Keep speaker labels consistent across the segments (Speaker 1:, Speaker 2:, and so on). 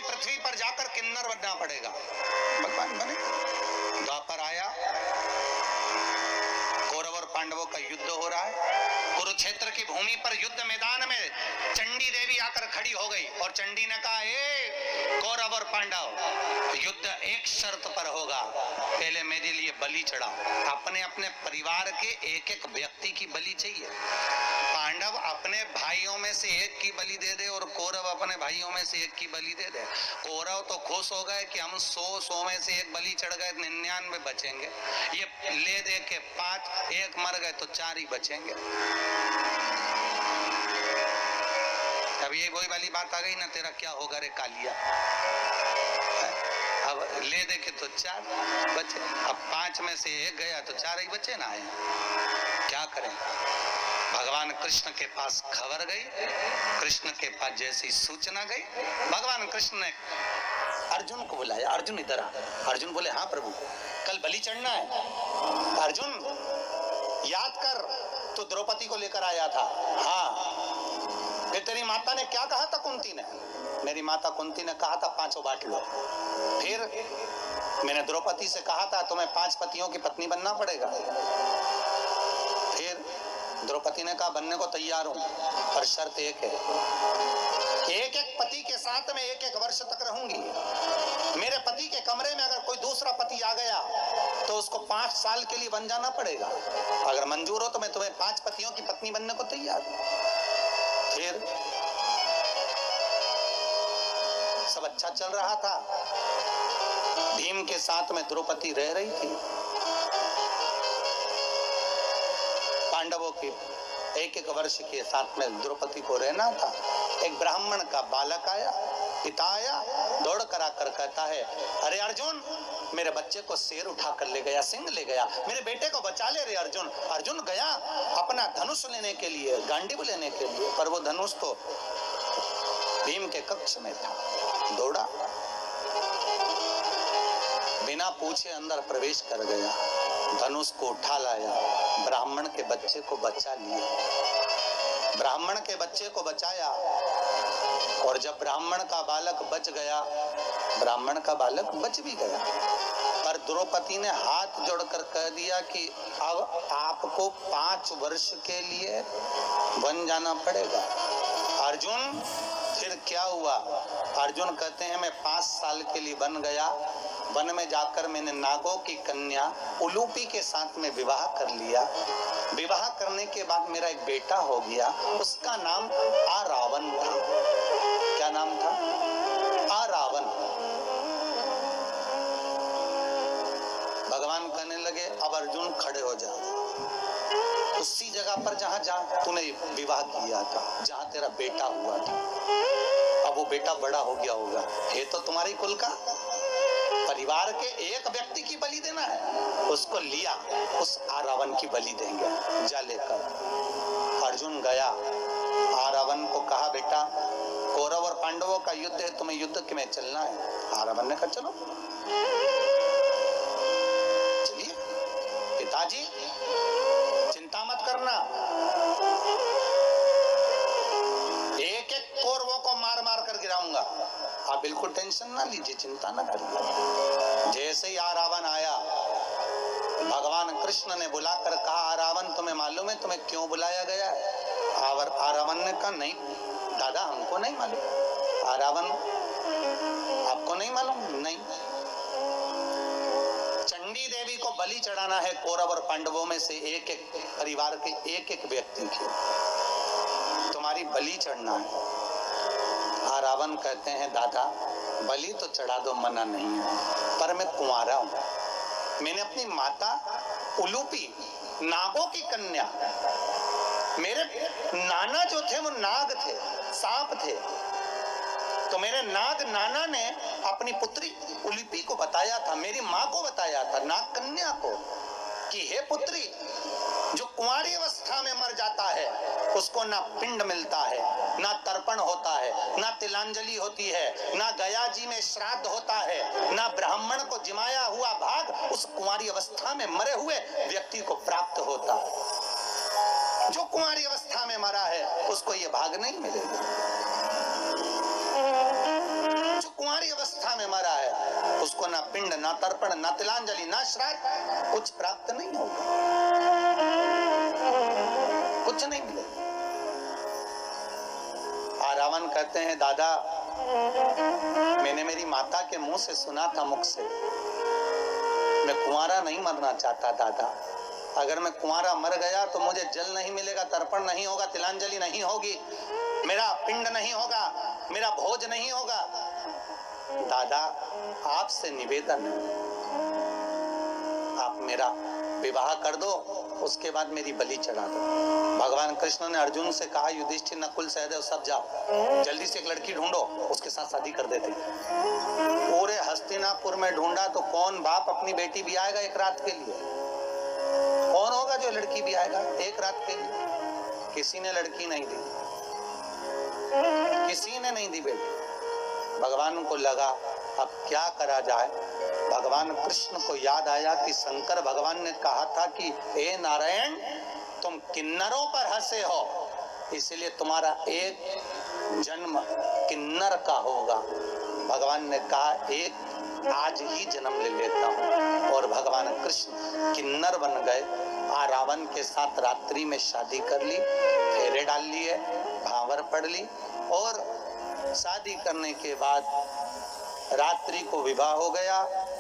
Speaker 1: पृथ्वी पर जाकर किन्नर बनना पड़ेगा। भगवान बने। द्वापर आया, कौरव और पांडवों का युद्ध हो रहा है। कुरुक्षेत्र की भूमि पर युद्ध मैदान में चंडी देवी आकर खड़ी हो गई और चंडी ने कहा, ए कौरव और पांडव, युद्ध एक शर्त पर होगा, पहले मेरे लिए बलि चढ़ाओ। अपने अपने परिवार के एक एक व्यक्ति की बलि चाहिए। पांडव अपने भाइयों में से एक की बलि दे दे और कौरव अपने भाइयों में से एक की बलि दे दे। कौरव तो खुश हो गए कि हम 100 में से एक बलि चढ़ गए, 99 बचेंगे। ये ले दे के 5, एक मर गए तो 4 ही बचेंगे। अब ये वही वाली बात आ गई ना, तेरा क्या होगा रे कालिया। अब ले दे के तो 4 बचे, अब 5 में से एक गया तो 4 ही बचे ना। आए क्या करें। भगवान कृष्ण के पास खबर गई, कृष्ण के पास जैसी सूचना गई, भगवान कृष्ण ने अर्जुन को बुलाया। अर्जुन इधर आ। अर्जुन बोले, हाँ प्रभु, कल बलि चढ़ना है। अर्जुन याद कर, तू द्रौपदी को लेकर आया था। हाँ। फिर तेरी माता ने क्या कहा था कुंती ने? मेरी माता कुंती ने कहा था 5 बांट लो। फिर मैंने द्रौपदी से कहा था तुम्हें 5 पतियों की पत्नी बनना पड़ेगा। फिर द्रौपदी ने कहा बनने को तैयार हूं, पर शर्त एक है, एक एक पति के साथ में 1-1 वर्ष तक रहूंगी। मेरे पति के कमरे में अगर कोई दूसरा पति आ गया तो उसको 5 साल के लिए बन जाना पड़ेगा। अगर मंजूर हो तो मैं तुम्हें 5 पतियों की पत्नी बनने को तैयार हूं। फिर सब अच्छा चल रहा था। भीम के साथ में द्रौपदी रह रही थी। पांडवों की 1-1 वर्ष के साथ में द्रौपदी को रहना था। एक ब्राह्मण का बालक आया, पिता आया, दौड़ कर आकर कहता है, अरे अर्जुन, मेरे बच्चे को शेर उठा कर ले गया, सिंह ले गया, मेरे बेटे को बचा ले रे अर्जुन। अर्जुन गया अपना धनुष लेने के लिए, गांडीव लेने के लिए, पर वो धनुष तो भीम के कक्ष में था। दौड़ा, बिना पूछे अंदर प्रवेश कर गया, धनुष को उठा लाया, ब्राह्मण के बच्चे को बचा लिया। ब्राह्मण के बच्चे को बचाया और जब ब्राह्मण का बालक बच गया, ब्राह्मण का बालक बच भी गया, पर द्रौपदी ने हाथ जोड़कर कह दिया कि अब आपको 5 वर्ष के लिए वन जाना पड़ेगा। अर्जुन, फिर क्या हुआ? अर्जुन कहते हैं मैं 5 साल के लिए बन गया। वन में जाकर मैंने नागों की कन्या उलूपी के साथ में विवाह कर लिया। विवाह करने के बाद मेरा एक बेटा हो गया, उसका नाम आरावन था। क्या नाम था? आरावन। भगवान कहने लगे अब अर्जुन खड़े हो जा, उसी जगह पर जहां तूने विवाह किया था, जहां तेरा बेटा हुआ था। अब वो बेटा बड़ा हो गया होगा, ये तो तुम्हारी कुल का परिवार के एक व्यक्ति की बलि देना है, उसको लिया, उस आरावन की बलि देंगे, जा लेकर। अर्जुन गया, आरावन को कहा बेटा कौरव और पांडवों का युद्ध है, तुम्हें युद्ध में चलना है। आरावन ने कहा चलो। चलिए पिताजी चिंता मत करना, एक एक कौरवों को मार मार कर गिराऊंगा, आप बिल्कुल टेंशन ना लीजिए, चिंता ना करिए। जैसे ही आरावन आया, भगवान कृष्ण ने बुलाकर कहा आरावन तुम्हें मालूम है तुम्हें क्यों बुलाया गया है? आरावन ने कहा नहीं दादा, हमको नहीं मालूम। आरावन, आपको नहीं मालूम? नहीं। चंडी देवी को बलि चढ़ाना है कौरव और पांडवों में से एक एक परिवार के एक एक व्यक्ति की, तुम्हारी बलि चढ़ना है। आरावन कहते हैं दादा बलि तो चढ़ा दो, मना नहीं है, पर मैं कुंवारा हूं। मैंने अपनी माता उलूपी नागों की कन्या, मेरे नाना जो थे वो नाग थे, सांप थे, तो मेरे नाग नाना ने अपनी पुत्री उलूपी को बताया था, मेरी माँ को बताया था, नाग कन्या को, कि हे पुत्री, जो कुंवारी अवस्था में मर जाता है उसको ना पिंड मिलता है, ना तर्पण होता है, ना तिलांजलि होती है, ना गया जी में श्राद्ध होता है, ना ब्राह्मण को जिमाया हुआ भाग उस कुंवारी अवस्था में मरे हुए व्यक्ति को प्राप्त होता है। जो कुंवारी अवस्था में मरा है उसको ये भाग नहीं मिलेगा। जो कुंवारी अवस्था में मरा है, उसको ना पिंड, ना तर्पण, ना तिलांजलि, ना श्राद्ध, कुछ प्राप्त नहीं होगा, कुछ नहीं मिलेगा। रावण कहते हैं दादा, मैंने मेरी माता के मुंह से सुना था, मुख से, मैं कुंवारा नहीं मरना चाहता दादा। अगर मैं कुंवारा मर गया तो मुझे जल नहीं मिलेगा, तर्पण नहीं होगा, तिलांजलि नहीं होगी, मेरा पिंड नहीं होगा, मेरा भोज नहीं होगा। दादा आपसे निवेदन है, आप मेरा विवाह कर दो, उसके बाद मेरी बलि चढ़ा दो। भगवान कृष्ण ने अर्जुन से कहा, युधिष्ठिर, नकुल, सहदेव सब जाओ, जल्दी से एक लड़की ढूंढो, उसके साथ शादी कर देते। पूरे हस्तिनापुर में ढूंढा तो कौन बाप अपनी बेटी भी आएगा एक रात के लिए? कौन होगा जो लड़की भी आएगा एक रात के लिए? किसी ने लड़की नहीं दी, किसी ने नहीं दी बेटी। भगवान को लगा अब क्या करा जाए। भगवान कृष्ण को याद आया कि शंकर भगवान ने कहा था कि हे नारायण, तुम किन्नरों पर हंसे हो, इसलिए तुम्हारा एक जन्म किन्नर का होगा। भगवान ने कहा एक आज ही जन्म ले लेता हूँ, और भगवान कृष्ण किन्नर बन गए। रावण के साथ रात्रि में शादी कर ली, फेरे डाल लिए, भांवर पढ़ ली, और शादी करने के बाद रात्रि को विवाह हो गया।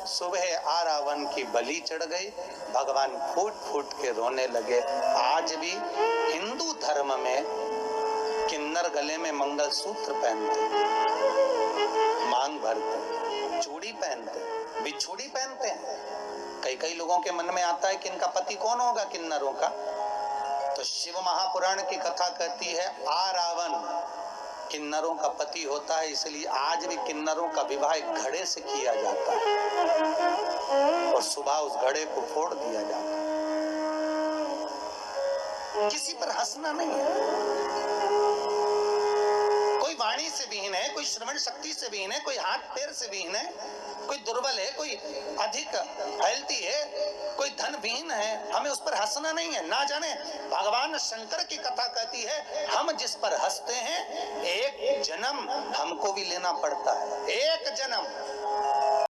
Speaker 1: सुबह रावण की बलि चढ़ गई। भगवान फूट फूट के रोने लगे। आज भी हिंदू धर्म में किन्नर गले में मंगलसूत्र पहनते, मांग भरते, चूड़ी पहनते, बिछुड़ी पहनते हैं। कई लोगों के मन में आता है कि इनका पति कौन होगा किन्नरों का, तो शिव महापुराण की कथा कहती है रावण किन्नरों का पति होता है, इसलिए आज भी किन्नरों का विवाह एक घड़े से किया जाता है, और सुबह उस घड़े को फोड़ दिया जाता है। किसी पर हंसना नहीं है। कोई वाणी से विहीन है, कोई श्रवण शक्ति से विहीन है, कोई हाथ पैर से विहीन है, कोई दुर्बल है, कोई अधिक हेल्थी है, कोई धन विहीन है, हमें उस पर हंसना नहीं है। ना जाने भगवान शंकर की कथा कहती है, हम जिस पर हंसते हैं एक जन्म हमको भी लेना पड़ता है, एक जन्म।